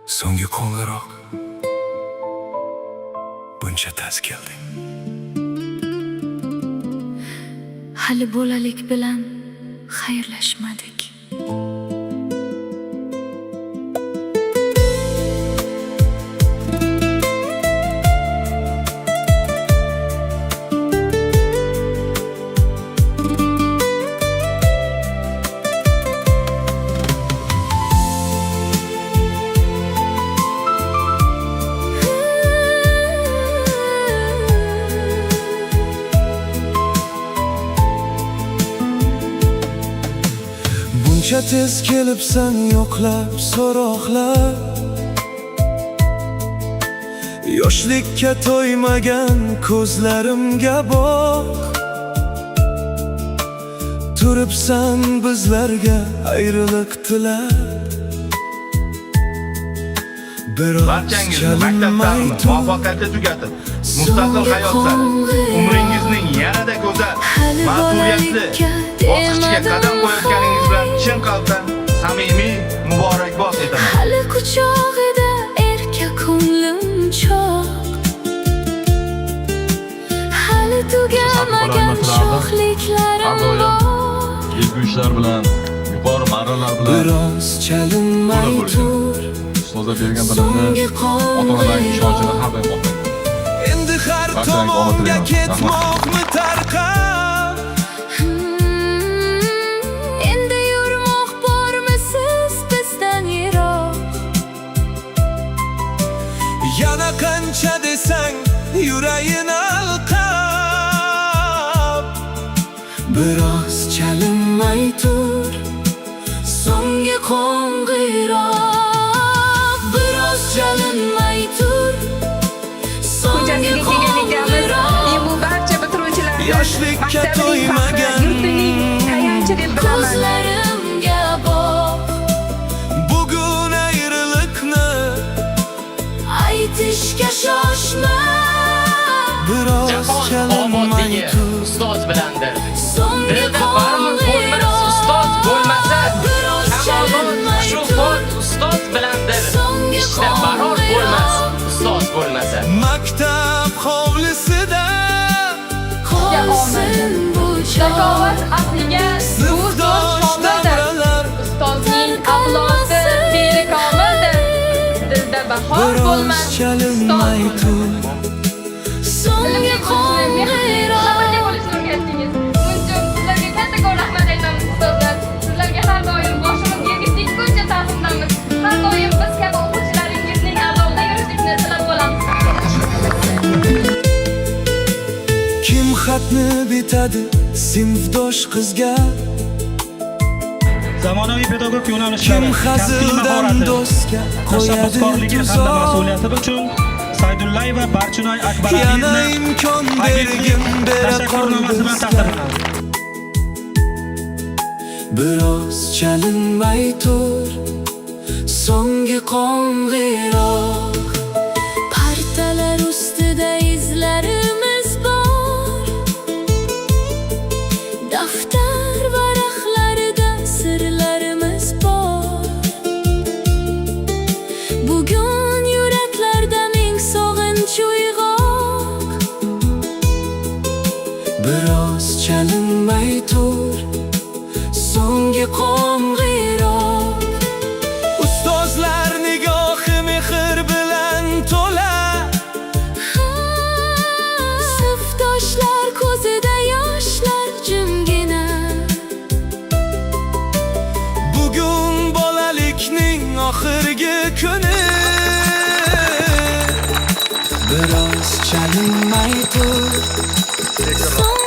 So'nggi qo'ng'iroq buncha tez kelding. Hali bolalik bilan xayrlashmadik. Buncha tez kelibsan yo'qlab so'roqlab, yoshlikka to'ymagan ko'zlarimga boq. Turibsan bizlarga ayriliq tilab, biroz Barchangizni maktablarni muvaffaqiyatli tugatib, mustaqil hayotda umringizning yanada go'zal, mas'uliyatli bosqichiga qadam qo'yayotganingiz bilan chin qalbdan samimiy muborakbod etaman. Hali quchog'ida erka ko'nglim choq, hali tugamagan sho'xliklarim bor. Ezgu ishlar bilan, yuqori marralar bilan biroz chalinmay tur. ustozlar bergan bilimni, ota-onalarning ishonchini har doim oqlayman. Endi har tomonga ketmoqmi tarqab, Endi yurmoq bormisiz bizdan yiroq. yana qancha desang yuragini alqab. Biroz chalinmay tur, so'nggi qo'ng'iroq. Biroz chalinmay tur, so'nggi qo'ng'iroq. Bu barcha bitiruvchilarni Yoshlikka to'ymagan yurtining tayanchi deb bilaman. Ko'zlarimga boq, bugun ayriliqni aytishga shoshma. biroz chalinmay tur, ustoz bilandir. So'nggi Dilda baroz bo'lmas ustoz bo'lmasa, biroz chalinmay shuhrat ustoz bilandir. So'nggi Ishda baroz bo'lmas ustoz bo'lmasa. maktab hovlisida qolsin bu Zakovat asliga bu so'z sinfdosh komildir. davralar. Ustozning avlodi berikomildir. Dilda bahor Biroz bo'lmas chalinmay tur, so'nggi qo'ng'iroq. Sabrli bo'lishni o'rgatdingiz. Buning uchun sizlarga kattakon rahmat aytamiz ustozlar. Sizlarga har doim boshimiz yerga tekkuncha ta'zimdamiz. Har doim biz kabi o'quvchilaringizning ardog'ida yurishlikni tilab qolamiz. kim xatni bitadi sinfdosh qizga, Zamonaviy pedagogik kim yo'nalishlari, kasbiy hazildan mahorati, do'stga qo'yadi tashabbuskorligi hamda tuzoq. mas'uliyati uchun Saydullayeva Barchinoy Yana Akbaralievni imkon Habibli bergin bera tashakkurnomasi bilan qoldi. taqdirlanadi. Biroz chalinmay tur, so'nggi qo'ng'iroq. Partalar ustida izlarimiz bor, daftar varaqlarida sirlarimiz bor. Bugun yuraklarda ming sog'inch uyg'oq. Biroz chalinmay tur, so'nggi qo'ng'iroq. Ustozlar nigohi mehr bilan to'la, Sinfdoshlar ko'zida yoshlar jimgina. bugun bolalikning oxirgi kuni. Biroz chalinmay tur, So'nggi